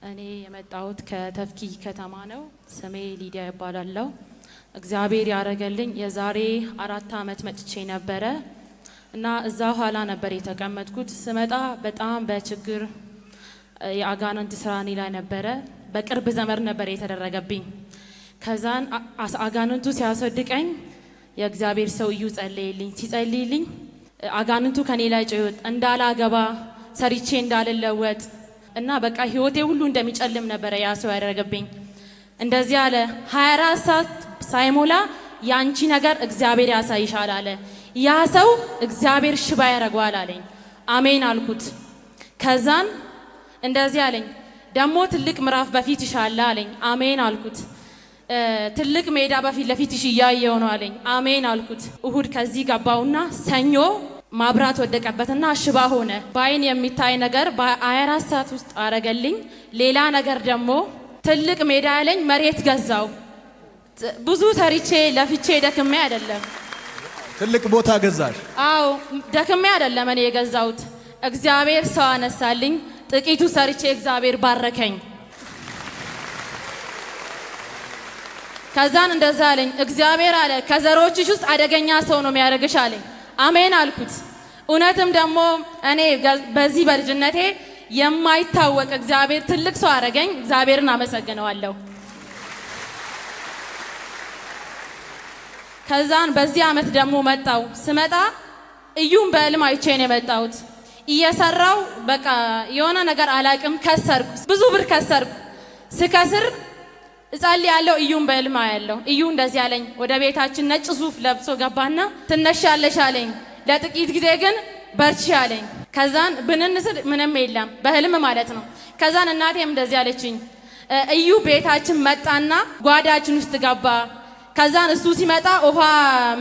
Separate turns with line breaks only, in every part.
እኔ የመጣሁት ከተፍኪ ከተማ ነው። ስሜ ሊዲያ ይባላልው። እግዚአብሔር ያረገልኝ የዛሬ 4 አመት መጥቼ ነበረ እና እዛ ኋላ ነበር የተቀመጥኩት። ስመጣ በጣም በችግር የአጋንንት ስራኔ ላይ ነበረ። በቅርብ ዘመር ነበር የተደረገብኝ። ከዛን አጋንንቱ ሲያስወድቀኝ የእግዚአብሔር ሰው እዩ ጸለየልኝ። ሲጸልይልኝ አጋንንቱ ከኔ ላይ ጮኸ እንዳላገባ ሰርቼ እንዳልለወጥ እና በቃ ህይወቴ ሁሉ እንደሚጨልም ነበር ያ ሰው ያደረገብኝ። እንደዚህ አለ 24 ሰዓት ሳይሞላ ያንቺ ነገር እግዚአብሔር ያሳይሻል አለ። ያ ሰው እግዚአብሔር ሽባ ያረጋዋል አለኝ። አሜን አልኩት። ከዛን እንደዚህ አለኝ ደሞ ትልቅ ምዕራፍ በፊትሽ አለ አለኝ። አሜን አልኩት። ትልቅ ሜዳ በፊት ለፊትሽ ያያየው ነው አለኝ። አሜን አልኩት። እሁድ ከዚህ ገባውና ሰኞ ማብራት ወደቀበትና ሽባ ሆነ። ባይን የሚታይ ነገር በ24 ሰዓት ውስጥ አረገልኝ። ሌላ ነገር ደግሞ ትልቅ ሜዳ ያለኝ መሬት ገዛው። ብዙ ሰርቼ ለፍቼ ደክሜ አይደለም።
ትልቅ ቦታ ገዛሽ?
አዎ ደክሜ አይደለም እኔ የገዛውት። እግዚአብሔር ሰው አነሳልኝ። ጥቂቱ ሰርቼ እግዚአብሔር ባረከኝ። ከዛን እንደዛ አለኝ። እግዚአብሔር አለ ከዘሮችሽ ውስጥ አደገኛ ሰው ነው የሚያደርግሽ አለኝ። አሜን አልኩት። እውነትም ደግሞ እኔ በዚህ በልጅነቴ የማይታወቅ እግዚአብሔር ትልቅ ሰው አረገኝ። እግዚአብሔርን አመሰግነዋለሁ። ከዛን በዚህ አመት ደግሞ መጣው። ስመጣ እዩም በህልም አይቼ ነው የመጣሁት። እየሰራው በቃ የሆነ ነገር አላቅም ከሰርኩ። ብዙ ብር ከሰርኩ። ስከስር እጸልያለሁ። እዩም በህልም አያለሁ። እዩ እንደዚህ አለኝ። ወደ ቤታችን ነጭ ሱፍ ለብሶ ገባና ትነሻለሽ አለኝ። ለጥቂት ጊዜ ግን በርቺ አለኝ። ከዛን ብንንስል ምንም የለም በህልም ማለት ነው። ከዛን እናቴም እንደዚህ አለችኝ። እዩ ቤታችን መጣና ጓዳችን ውስጥ ገባ። ከዛን እሱ ሲመጣ ውሃ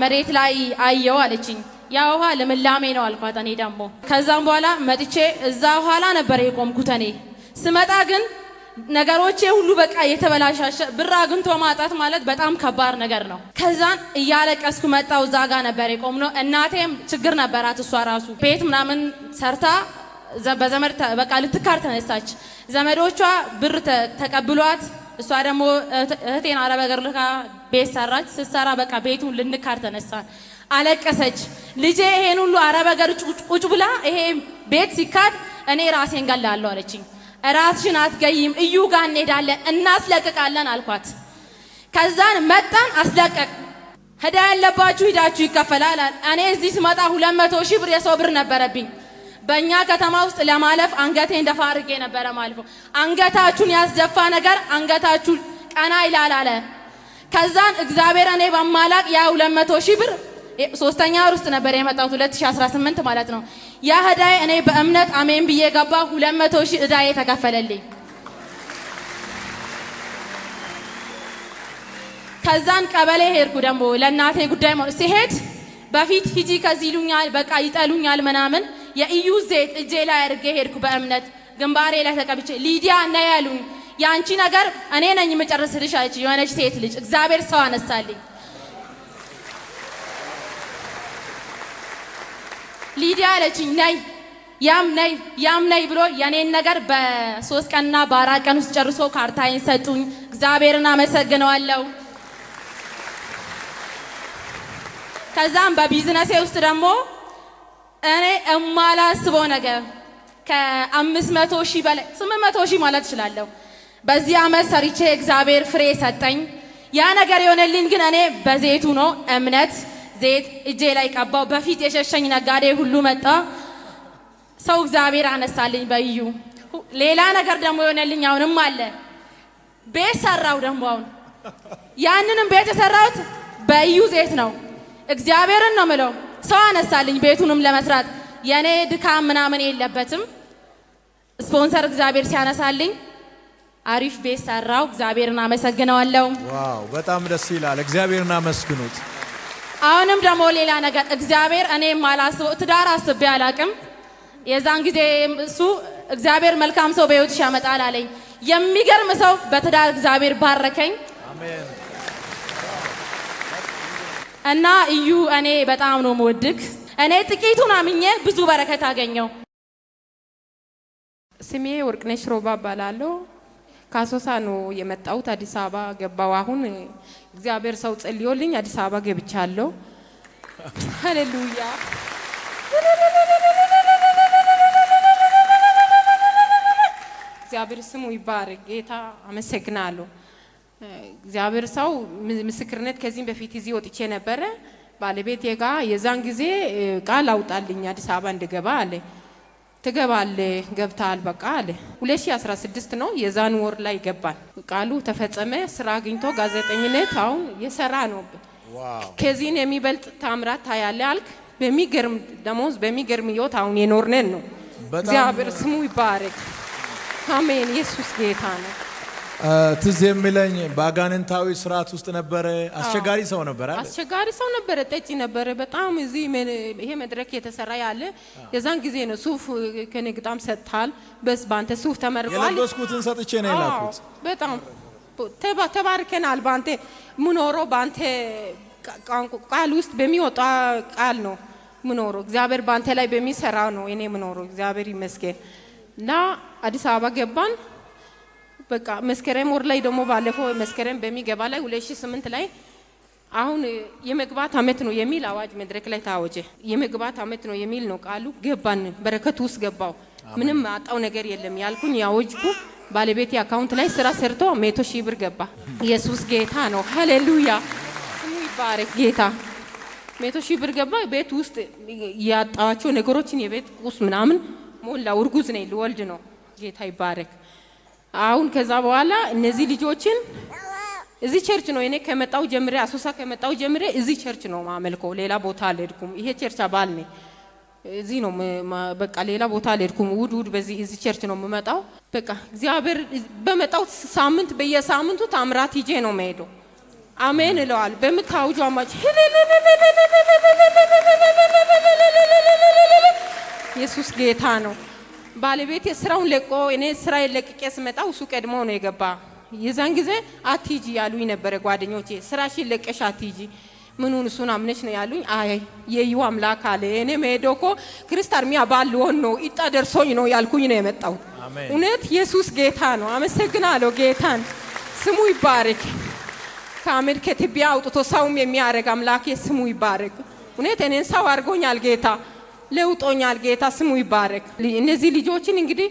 መሬት ላይ አየው አለችኝ። ያ ውሃ ልምላሜ ነው አልኳት። እኔ ደግሞ ከዛም በኋላ መጥቼ እዛ ኋላ ነበር የቆምኩት። እኔ ስመጣ ግን ነገሮቼ ሁሉ በቃ የተበላሻሸ። ብር አግኝቶ ማጣት ማለት በጣም ከባድ ነገር ነው። ከዛን እያለቀስኩ መጣው። እዛ ጋር ነበር የቆምነው። እናቴም ችግር ነበራት። እሷ ራሱ ቤት ምናምን ሰርታ በዘመድ በቃ ልትካር ተነሳች። ዘመዶቿ ብር ተቀብሏት እሷ ደግሞ እህቴን አረብ ሀገር ልካ ቤት ሰራች። ስትሰራ በቃ ቤቱን ልንካር ተነሳን። አለቀሰች። ልጄ ይሄን ሁሉ አረብ ሀገር ቁጭ ብላ ይሄ ቤት ሲካድ እኔ ራሴን ገላለሁ አለችኝ። ራስሽን አትገይም፣ እዩ ጋር እንሄዳለን እናስለቅቃለን አልኳት። ከዛን መጣን አስለቀቅ። ሄዳ ያለባችሁ ሂዳችሁ ይከፈላል። እኔ እዚህ ስመጣ 200 ሺህ ብር የሰው ብር ነበረብኝ። በእኛ ከተማ ውስጥ ለማለፍ አንገቴን ደፋ አድርጌ ነበረ ማለፈው። አንገታችሁን ያስደፋ ነገር አንገታችሁ ቀና ይላል አለ። ከዛን እግዚአብሔር እኔ በማላቅ ያ 200 ሺህ ብር 3ኛ ወር ውስጥ ነበር የመጣሁት 2018 ማለት ነው። ያ ህዳይ እኔ በእምነት አሜን ብዬ ገባ። 200 ሺህ እዳዬ ተከፈለልኝ። ከዛን ቀበሌ ሄድኩ ደግሞ ለእናቴ ጉዳይ ማለት ሲሄድ በፊት ሂጂ ከዚህ ይሉኛል፣ በቃ ይጠሉኛል ምናምን። የኢዩ ዘይት እጄ ላይ አድርጌ ሄድኩ በእምነት ግንባሬ ላይ ተቀብቼ። ሊዲያ ነይ ያሉኝ። ያንቺ ነገር እኔ ነኝ የምጨርስልሽ አለች የሆነች ሴት ልጅ። እግዚአብሔር ሰው አነሳልኝ። ሊዲያ አለችኝ ነይ ያም ነይ ብሎ የኔን ነገር በ3 ቀንና በ4 ቀን ውስጥ ጨርሶ ካርታዬን ሰጡኝ። እግዚአብሔርን አመሰግነዋለሁ። ከዛም በቢዝነሴ ውስጥ ደግሞ እኔ እማላስበው ነገር ከ500 ሺህ በላይ 800 ሺህ ማለት እችላለሁ በዚህ አመት ሰርቼ እግዚአብሔር ፍሬ ሰጠኝ። ያ ነገር የሆነልኝ ግን እኔ በዘይቱ ነው። እምነት ዘይት እጄ ላይ ቀባው። በፊት የሸሸኝ ነጋዴ ሁሉ መጣ። ሰው እግዚአብሔር አነሳልኝ በእዩ። ሌላ ነገር ደግሞ የሆነልኝ አሁንም አለ። ቤት ሰራው ደግሞ አሁን ያንንም ቤት የሰራሁት በእዩ ዘይት ነው። እግዚአብሔርን ነው ምለው። ሰው አነሳልኝ ቤቱንም ለመስራት። የኔ ድካም ምናምን የለበትም። ስፖንሰር እግዚአብሔር ሲያነሳልኝ አሪፍ ቤት ሰራው። እግዚአብሔርን አመሰግነዋለሁ።
ዋው በጣም ደስ ይላል። እግዚአብሔርን አመስግኑት።
አሁንም ደግሞ ሌላ ነገር እግዚአብሔር እኔ ማላስበው ትዳር አስቤ አላቅም። የዛን ጊዜ እሱ እግዚአብሔር መልካም ሰው በህይወትሽ ያመጣል አለኝ። የሚገርም ሰው በትዳር እግዚአብሔር ባረከኝ። አሜን። እና እዩ እኔ በጣም ነው የምወድክ። እኔ ጥቂቱን አምኜ ብዙ በረከት አገኘው።
ስሜ ወርቅነሽ ሮባ እባላለሁ። ካሶሳ ነው የመጣሁት። አዲስ አበባ ገባው። አሁን እግዚአብሔር ሰው ጸልዮልኝ አዲስ አበባ ገብቻለሁ። ሃሌሉያ። እግዚአብሔር ስሙ ይባረክ። ጌታ አመሰግናለሁ። እግዚአብሔር ሰው ምስክርነት ከዚህም በፊት እዚህ ወጥቼ ነበረ ባለቤቴ ጋር የዛን ጊዜ ቃል አውጣልኝ አዲስ አበባ እንድገባ አለ። ትገባለህ ገብታል በቃ አለ። 2016 ነው የዛን ወር ላይ ገባን። ቃሉ ተፈጸመ። ስራ አግኝቶ ጋዜጠኝነት አሁን የሰራ ነው። ከዚህን የሚበልጥ ታምራት ታያለ አልክ። በሚገርም ደሞዝ በሚገርም ህይወት አሁን የኖርነን ነው። እግዚአብሔር ስሙ ይባረክ። አሜን። ኢየሱስ ጌታ ነው።
ትዝ የሚለኝ በአጋንንታዊ ስርዓት ውስጥ ነበረ። አስቸጋሪ ሰው ነበረ።
አስቸጋሪ ሰው ነበረ። ጠጪ ነበረ በጣም። እዚህ ይሄ መድረክ የተሰራ ያለ የዛን ጊዜ ነው። ሱፍ ከንግጣም ሰጥታል። በስ ባንተ ሱፍ ተመርቋል።
የለበስኩትን ሰጥቼ ነው የላኩት።
በጣም ተባርከናል። ባንተ ምኖሮ ባንተ ቃል ውስጥ በሚወጣ ቃል ነው ምኖሮ። እግዚአብሔር ባንተ ላይ በሚሰራ ነው እኔ ምኖሮ። እግዚአብሔር ይመስገን። እና አዲስ አበባ ገባን። በቃ መስከረም ወር ላይ ደግሞ ባለፈው መስከረም በሚገባ ላይ 2008 ላይ አሁን የመግባት አመት ነው የሚል አዋጅ መድረክ ላይ ታወጀ። የመግባት አመት ነው የሚል ነው ቃሉ። ገባን። በረከቱ ውስጥ ገባው። ምንም አጣው ነገር የለም ያልኩኝ ያወጅኩ። ባለቤቴ አካውንት ላይ ስራ ሰርቶ 100,000 ብር ገባ። ኢየሱስ ጌታ ነው። ሃሌሉያ ስሙ ይባረክ ጌታ። 100,000 ብር ገባ። ቤት ውስጥ ያጣዋቸው ነገሮችን የቤት ቁስ ምናምን ሞላ። እርጉዝ ነኝ ልወልድ ነው። ጌታ ይባረክ። አሁን ከዛ በኋላ እነዚህ ልጆችን እዚህ ቸርች ነው እኔ ከመጣው ጀምሬ አሶሳ ከመጣው ጀምሬ እዚህ ቸርች ነው ማመልከው። ሌላ ቦታ አልሄድኩም። ይሄ ቸርች አባል ነኝ። እዚህ ነው በቃ ሌላ ቦታ አልሄድኩም። ውድ በዚህ እዚህ ቸርች ነው የምመጣው። በቃ እግዚአብሔር በመጣው ሳምንት በየሳምንቱ ታምራት ይጄ ነው የምሄደው። አሜን እለዋል። በምታውጁ አማጭ ኢየሱስ ጌታ ነው። ባለቤቴ ስራውን ለቆ እኔ ስራዬን ለቅቄ ስመጣ እሱ ቀድሞ ነው የገባ። የዛን ጊዜ አትሂጂ ያሉኝ ነበረ ጓደኞቼ። ስራሽን ለቀሽ አትሂጂ ምኑን እሱን አምነሽ ነው ያሉኝ። አይ የዩ አምላክ አለ። እኔ መሄደው እኮ ክርስቲያን ሚያባል ሆኖ ነው ኢጣ ደርሶኝ ነው ያልኩኝ ነው የመጣው። እውነት ኢየሱስ ጌታ ነው። አመሰግናለሁ ጌታን። ስሙ ይባረክ። ከአሜሪካ ከትቢያ አውጥቶ ሰውም የሚያረግ አምላክ ስሙ ይባረክ። እውነት እኔን ሰው አድርጎኛል ጌታ። ለውጦኛል ጌታ ስሙ ይባረክ። እነዚህ ልጆችን እንግዲህ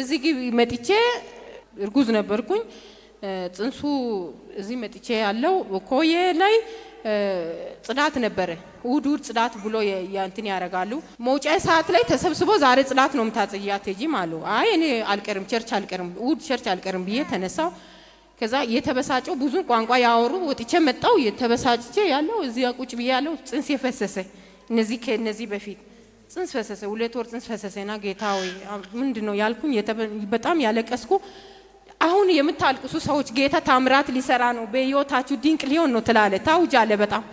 እዚህ መጥቼ እርጉዝ ነበርኩኝ። ጽንሱ እዚህ መጥቼ ያለው ኮዬ ላይ ጽዳት ነበረ። እሑድ ጽዳት ብሎ ያንተን ያረጋሉ። መውጫ ሰዓት ላይ ተሰብስቦ ዛሬ ጽዳት ነው የምታጽያት ጂም አሉ። አይ እኔ አልቀርም ቸርች አልቀርም እሑድ ቸርች አልቀርም ብዬ ተነሳው። ከዛ የተበሳጨው ብዙ ቋንቋ ያወሩ ወጥቼ መጣው። የተበሳጨ ያለው እዚህ ቁጭ ብዬ ያለው ጽንስ የፈሰሰ ከነዚህ በፊት ጽንስ ፈሰሰ። 2 ወር ጽንስ ፈሰሰና ጌታ ሆይ ምንድነው ያልኩኝ። በጣም ያለቀስኩ። አሁን የምታልቅሱ ሰዎች ጌታ ታምራት ሊሰራ ነው በህይወታችሁ ድንቅ ሊሆን ነው ትላለ ታውጃለ። በጣም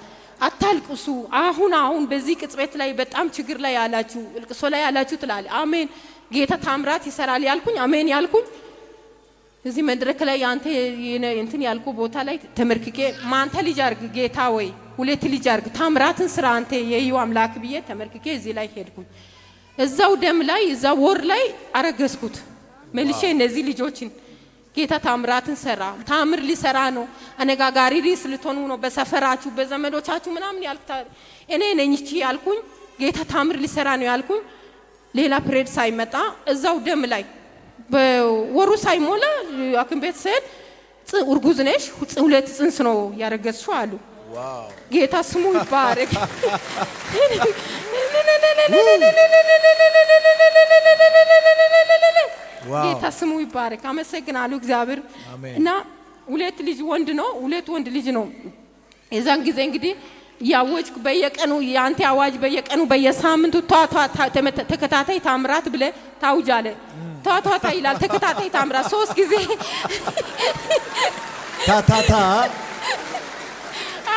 አታልቅሱ። አሁን በዚህ ቅጽበት ላይ በጣም ችግር ላይ ያላችሁ እልቅሶ ላይ ያላችሁ ትላለ። አሜን ጌታ ታምራት ይሰራል ያልኩኝ አሜን ያልኩኝ። እዚህ መድረክ ላይ አንተ እንትን ያልኩ ቦታ ላይ ተመርክኬ ማንተ ልጅ አርግ ጌታ ወይ 2 ልጅ አርግ ታምራትን ስራ አንተ የዩ አምላክ ብዬ ተመርክኬ እዚህ ላይ ሄድኩኝ። እዛው ደም ላይ እዛው ወር ላይ አረገዝኩት መልሼ እነዚህ ልጆችን ጌታ ታምራትን ሰራ። ታምር ሊሰራ ነው። አነጋጋሪ ሪስ ልትሆኑ ነው በሰፈራችሁ በዘመዶቻችሁ ምናምን ያልኩት እኔ ነኝ እቺ ያልኩኝ። ጌታ ታምር ሊሰራ ነው ያልኩኝ። ሌላ ፕሬድ ሳይመጣ እዛው ደም ላይ በወሩ ሳይሞላ አክም ቤት ስሄድ እርጉዝ ነሽ 2 ጽንስ ነው ያረገዝሽው አሉ። ጌታ ስሙ ይባረክ። ጌታ ስሙ ይባረክ። አመሰግናለሁ እግዚአብሔር። እና 2 ልጅ ወንድ ነው 2 ወንድ ልጅ ነው። የዛን ጊዜ እንግዲህ ያወጅኩ በየቀኑ ያንተ አዋጅ በየቀኑ በየሳምንቱ ተከታታይ ታምራት ብለ ታውጃለ። ታታታ ይላል ተከታታይ ታምራት 3 ጊዜ ታታታ።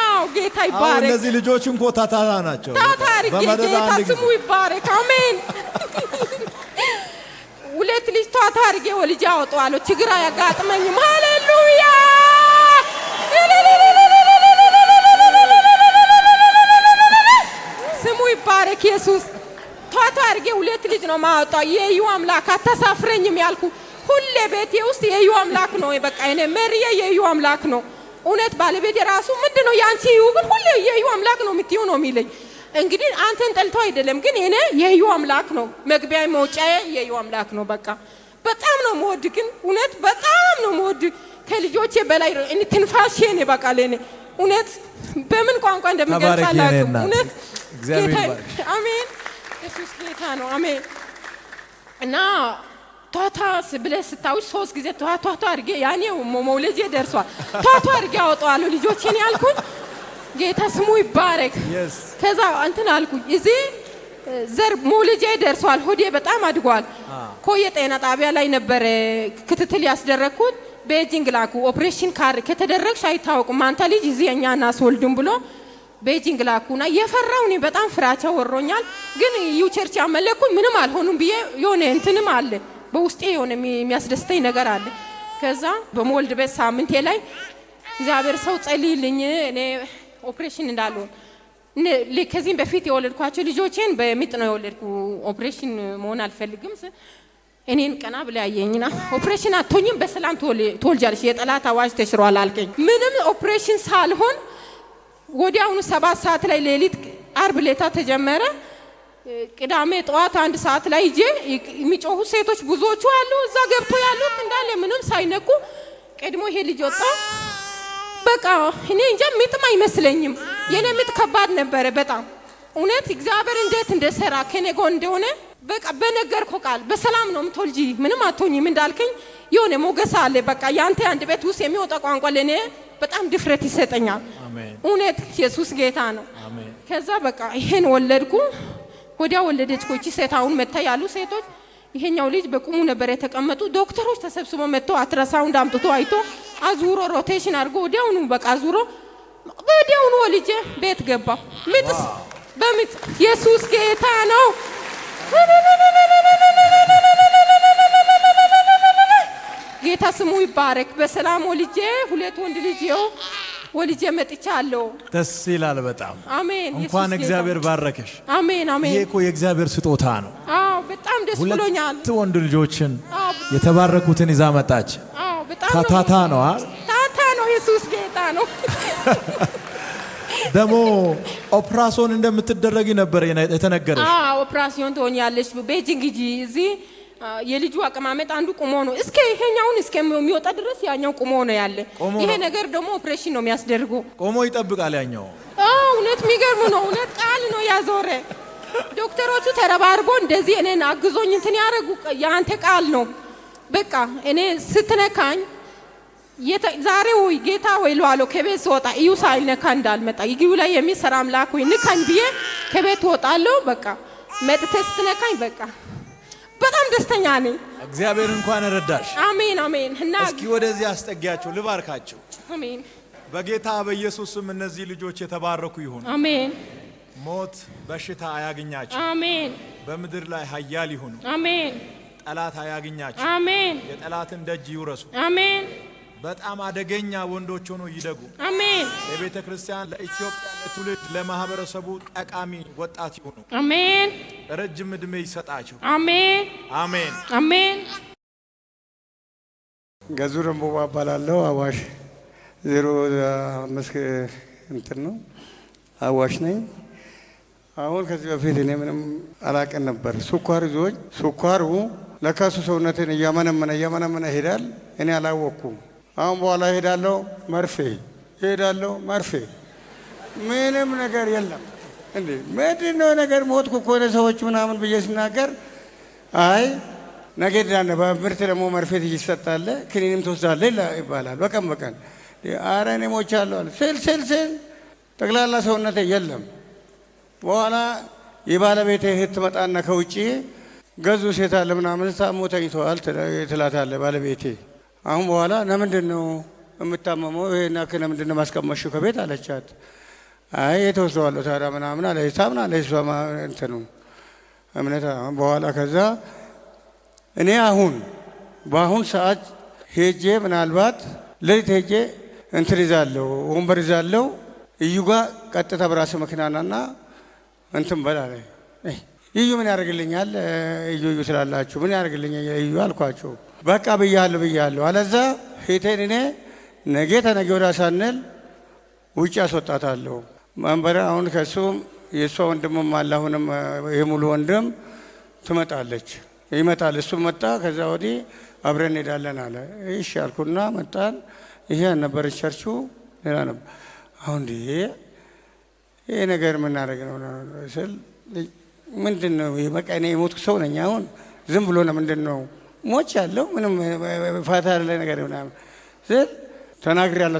አዎ ጌታ ይባረክ።
እነዚህ ልጆች እንኳ ታታታ ናቸው።
ታታሪ ጌታ ስሙ ይባረክ። አሜን። 2 ልጅ ታታሪ ወልጄ አወጣዋለሁ። ችግር አያጋጥመኝም። ሃሌሉያ ስሙ ይባረክ ኢየሱስ። ታታሪ 2 ልጅ ነው ማወጣው። የዩ አምላክ አታሳፍረኝም ያልኩ ሁሌ ቤቴ ውስጥ የዩ አምላክ ነው በቃ እኔ መሪዬ የዩ አምላክ ነው እውነት ባለቤት የራሱ ምንድነው ያንቺ እዩ ግን ሁሌ የዩ አምላክ ነው የምትዩ ነው የሚለኝ እንግዲህ አንተን ጠልቶ አይደለም ግን እኔ የዩ አምላክ ነው መግቢያ መውጫዬ የዩ አምላክ ነው በቃ በጣም ነው የምወድ ግን እውነት በጣም ነው የምወድ ከልጆቼ በላይ እኔ ትንፋሼ ነው በቃ ለኔ እውነት በምን ቋንቋ እንደምገልጽ አላውቅም እውነት እግዚአብሔር አሜን ኢየሱስ ጌታ ነው አሜን እና ቷቷ ብለህ ስታውሽ 3 ጊዜ ቷቷ አድርጌ ያኔ መውለጄ ደርሷል ቷቷ አድርጌ አወጣዋለሁ ልጆቼን ያልኩኝ ጌታ ስሙ ይባረክ ከዛ እንትን አልኩኝ እዚህ ዘር መውለጄ ደርሷል ሆዴ በጣም አድጓል ኮየ ጤና ጣቢያ ላይ ነበር ክትትል ያስደረኩት ቤጂንግ ላኩ ኦፕሬሽን ካር ከተደረግሽ አይታወቅም አንተ ልጅ እዚህ እኛ እናስወልድም ብሎ ቤጂንግ ላኩና የፈራው እኔ በጣም ፍራቻ ወሮኛል ግን ዩ ቸርች ያመለኩኝ ምንም አልሆኑም ብዬ የሆነ እንትንም አለ በውስጤ የሆነ የሚያስደስተኝ ነገር አለ ከዛ በመወልድ ቤት ሳምንቴ ላይ እግዚአብሔር ሰው ጸልይልኝ እኔ ኦፕሬሽን እንዳልሆን ከዚህም በፊት የወለድኳቸው ልጆቼን በሚጥ ነው የወለድኩ ኦፕሬሽን መሆን አልፈልግም እኔን ቀና ብለያየኝና ኦፕሬሽን አትሆኝም በሰላም ትወልጃለሽ የጠላት አዋጅ ተሽሯል አልከኝ ምንም ኦፕሬሽን ሳልሆን ወዲያውኑ 7 ሰዓት ላይ ሌሊት አርብ ሌታ ተጀመረ ቅዳሜ ጠዋት 1 ሰዓት ላይ እጄ የሚጮሁ ሴቶች ብዙዎቹ አሉ እዛ ገብቶ ያሉት እንዳለ ምንም ሳይነቁ ቀድሞ ይሄ ልጅ ወጣ በቃ እኔ እንጃ ምጥም አይመስለኝም የኔ ምጥ ከባድ ነበር በጣም እውነት እግዚአብሔር እንዴት እንደሰራ ከኔ ጎን እንደሆነ በቃ በነገርኩ ቃል በሰላም ነው ምትወልጂ ምንም አትሆኝም እንዳልከኝ የሆነ ሞገስ አለ በቃ ያንተ አንድ ቤት ውስጥ የሚወጣ ቋንቋ ለኔ በጣም ድፍረት ይሰጠኛል አሜን እውነት ኢየሱስ ጌታ ነው አሜን ከዛ በቃ ይሄን ወለድኩ ወዲያ ወለደች ኮቺ ሴታውን መታ ያሉ ሴቶች ይሄኛው ልጅ በቁሙ ነበር የተቀመጡ ዶክተሮች ተሰብስበው መጥተው አትራሳውንድ አምጥቶ አይቶ አዙሮ ሮቴሽን አድርጎ ወዲያውኑ በቃ አዙሮ ወዲያውኑ ወልጄ ቤት ገባ ምጥስ በምጥ ኢየሱስ ጌታ ነው ጌታ ስሙ ይባረክ በሰላም ወልጄ 2 ወንድ ልጅ ይው ወልጄ መጥቻለሁ
ደስ ይላል በጣም
አሜን
እንኳን እግዚአብሔር ባረከሽ
አሜን አሜን
ይሄ እኮ የእግዚአብሔር ስጦታ ነው
አዎ በጣም ደስ ብሎኛል
2 ወንድ ልጆችን የተባረኩትን ይዛ መጣች
አዎ በጣም
ታታ ነው
ታታ ነው ኢየሱስ ጌታ ነው
ደሞ ኦፕራሲዮን እንደምትደረጊ ነበር የተነገረሽ
ኦፕራሲዮን ትሆኛለሽ ቤጂንግ ጂ እዚህ የልጁ አቀማመጥ አንዱ ቆሞ ነው እስከ ይሄኛውን እስከ የሚወጣ ድረስ ያኛው ቆሞ ነው ያለ ይሄ ነገር ደግሞ ኦፕሬሽን ነው የሚያስደርገው ቆሞ
ይጠብቃል ያኛው
እውነት የሚገርም ነው እውነት ቃል ነው ያዞረ ዶክተሮቹ ተረባርቦ እንደዚህ እኔን አግዞኝ እንትን ያረጉ ያንተ ቃል ነው በቃ እኔ ስትነካኝ ዛሬ ወይ ጌታ ወይ ለዋለው ከቤት ወጣ እዩ ሳይነካ እንዳልመጣ ይግቡ ላይ የሚሰራ አምላክ ወይ ንካኝ ብዬ ከቤት ወጣለሁ በቃ መጥተህ ስትነካኝ በቃ በጣም ደስተኛ ነኝ
እግዚአብሔር እንኳን ረዳሽ
አሜን አሜን እና
እስኪ ወደዚህ አስጠጊያቸው ልባርካቸው
አሜን
በጌታ በኢየሱስ ስም እነዚህ ልጆች የተባረኩ ይሁኑ
አሜን
ሞት በሽታ አያግኛቸው
አሜን
በምድር ላይ ኃያል ይሁኑ አሜን ጠላት አያግኛቸው አሜን የጠላትን ደጅ ይውረሱ አሜን በጣም አደገኛ ወንዶች ሆኖ ይደጉ አሜን ለቤተ ክርስቲያን ለኢትዮጵያ ለትውልድ ለማህበረሰቡ ጠቃሚ ወጣት ይሁኑ አሜን ረጅም እድሜ ይሰጣቸው አሜን አሜን አሜን
ገዙረም ባባላለው አዋሽ 05 እንትን ነው አዋሽ ነኝ አሁን ከዚህ በፊት እኔ ምንም አላቀን ነበር ሱኳር ይዞኝ ሱኳሩ ለካሱ ሰውነቴን እያመነመነ ይሄዳል እኔ አላወኩም አሁን በኋላ ሄዳለሁ መርፌ ምንም ነገር የለም እንዴ ምንድነው ነገር ሞትኩ እኮ ነው ሰዎች ምናምን ብዬ ስናገር አይ ነገ ዳነ በምርት ደግሞ መርፌ ይሰጣል ክኒንም ተወስዳለህ ይባላል በቀን አረ እኔ ሞቻለሁ አለ ስል ጠቅላላ ሰውነቴ የለም በኋላ የባለቤቴ እህት መጣና ከውጪ ገዙ ሴት አለ ምናምን ሳሞ ተኝቷል ትላታለህ ባለቤቴ አሁን በኋላ ለምንድነው የምታመመው ይሄና ለምንድነው ማስቀመጥሽው ከቤት አለቻት አይ የተወሰዋለሁ ታዲያ ምናምን አለ ሂሳብና ለይሷማ እንትኑ እምነት በኋላ ከዛ እኔ በአሁን ሰዓት ሄጄ ምናልባት ለሊት ሄጄ እንትን ይዛለሁ ወንበር ይዛለሁ እዩ ጋር ቀጥታ በራስ መኪናና እንትን በላለ እዩ ምን ያደርግልኛል እዩ ስላላችሁ ምን ያደርግልኛል እዩ አልኳቸው በቃ ብያለሁ አለዛ ሄቴን እኔ ነገ ተነገ ወዲያ ሳንል ውጭ አስወጣታለሁ። መንበረ አሁን ከሱም የእሷ ወንድምም አለ። አሁንም የሙሉ ወንድም ትመጣለች ይመጣል። እሱ መጣ። ከዛ ወዲህ አብረን እንሄዳለን አለ። እሺ አልኩና መጣን። ይሄ አልነበረች ቸርቹ ሌላ ነበር። አሁን ይሄ ነገር የምናደርግ ነው ስል ምንድን ነው በቃ እኔ የሞትኩ ሰው ነኝ። አሁን ዝም ብሎ ነው ምንድን ነው ሞች ያለው ምንም ፋታ ያለ ነገር ምናምን ስል ተናግሬያለሁ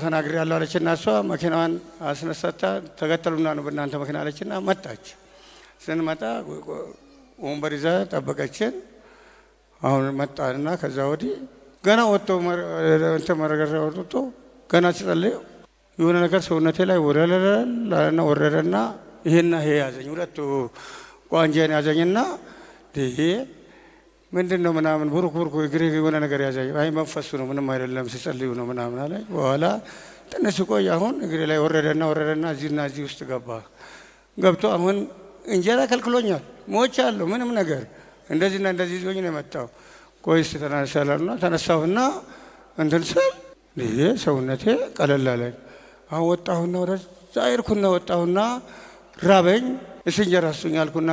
አለችና እሷ መኪናዋን አስነሳታ ተከተሉና ነው በእናንተ መኪና አለችና መጣች። ስንመጣ ወንበር ይዛ ጠበቀችን። አሁን መጣንና ከዛ ወዲህ ገና ወጥቶ እንትን መረገር ወጥቶ ገና ሲጸልይ የሆነ ነገር ሰውነቴ ላይ ወረደና ይሄና ይሄ ያዘኝ። ሁለቱ ቋንጃን ያዘኝና ይሄ ምንድን ነው ምናምን ቡሩክ እግሬ የሆነ ነገር ያዘኝ። አይ መንፈሱ ነው ምንም አይደለም ሲጸልዩ ነው ምናምን አለ። በኋላ ትንሽ ቆይ አሁን እግሬ ላይ ወረደና እዚህና እዚህ ውስጥ ገብቶ አሁን እንጀራ ከልክሎኛል። ሞቻለሁ ምንም ነገር እንደዚህና እንደዚህ ይዞኝ ነው የመጣው። ቆይስ ተነሳለና ተነሳሁና እንትን ስል ይሄ ሰውነቴ ቀለል አለኝ። አሁን ወጣሁና ወደዛ ወጣሁና ራበኝ። እሺ እንጀራ ስጡኝ አልኩና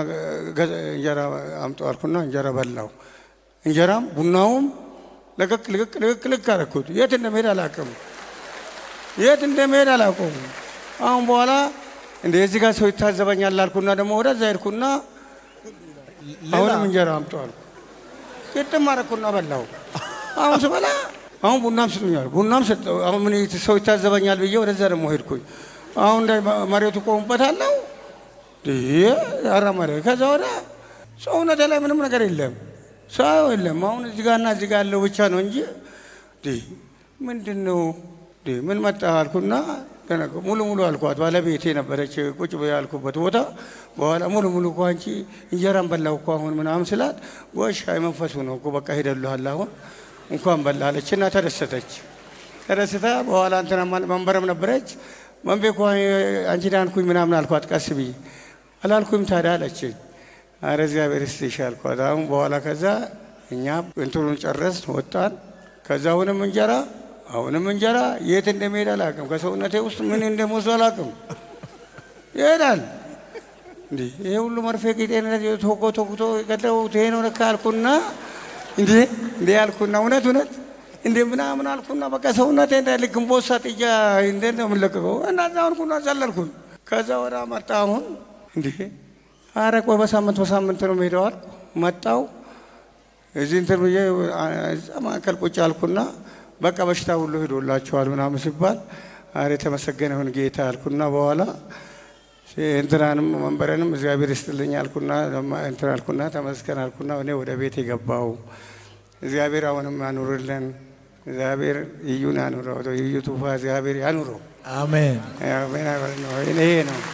እንጀራ አምጡ አልኩና እንጀራ በላው። እንጀራም ቡናውም ልቅ አደረኩት። የት እንደመሄድ አላውቅም። አሁን በኋላ እዚህ ጋር ሰው ይታዘበኛል አልኩና ደግሞ ወደዛ ሄድኩና አሁንም እንጀራ አምጡ አልኩ። ግጥም አደረኩና በላው። አሁን ስበላ አሁን ቡናም ስጡኛል። ቡናም ሰጠው። አሁን ምን ሰው ይታዘበኛል ብዬ ወደዛ ደግሞ ሄድኩኝ። አሁን መሬቱ ቆሙበታለሁ አራማሪ ከዛ ወደ ሰውነቴ ላይ ምንም ነገር የለም፣ ሰው የለም። አሁን እዚህ ጋርና እዚህ ጋር ያለው ብቻ ነው እንጂ ምንድን ነው ምን መጣ አልኩና ሙሉ አልኳት። ባለቤቴ ነበረች ቁጭ ያልኩበት ቦታ። በኋላ ሙሉ እኮ አንቺ እንጀራን በላው እኮ አሁን ምናምን ስላት ጎሽ አይ መንፈሱ ነው እኮ በቃ ሄደልሃል አሁን እንኳን በላለችና ተደስታ በኋላ እንትና መንበረም ነበረች መንቤ እኮ አንቺ ዳንኩኝ ምናምን አልኳት። ቀስ ብዬ አላልኩም ታዲያ አለችኝ። ኧረ እግዚአብሔር ይስጥሽ አልኳት። አሁን በኋላ ከዛ እኛ እንትኑን ጨረስን ወጣን። ከዛ አሁንም እንጀራ የት እንደሚሄድ አላውቅም። ከሰውነቴ ውስጥ ምን እንደሚወስድ አላውቅም። ይሄዳል ይሄ ሁሉ መርፌ ጤንነት ተወግቶ የቀደውት ይሄ ነው ለካ አልኩና አልኩና እውነት ምናምን አልኩና በቃ ሰውነቴ ልክ እምቦሳ ጥጃ እንዴት ነው የምንለቀቀው? እናዛ አልኩና ዘለልኩኝ። ከዛ ወደ መጣ አሁን ኧረ ቆይ በሳምንት ነው የምሄደው አልኩ። መጣሁ እዚህ እንትን ብዬ ማዕከል ቁጭ አልኩና በቃ በሽታ ሁሉ ሄዶላቸዋል ምናምን ሲባል ኧረ የተመሰገነ ይሁን ጌታ አልኩና በኋላ እንትናንም መንበረንም እግዚአብሔር ይስጥልኝ አልኩና እንትን አልኩና ተመስገን አልኩና እኔ ወደ ቤት የገባው እግዚአብሔር አሁንም ያኑርልን። እግዚአብሔር እዩን ያኑረው። እዩ ቱፋ እግዚአብሔር ያኑረው። አሜን። ይሄ ነው።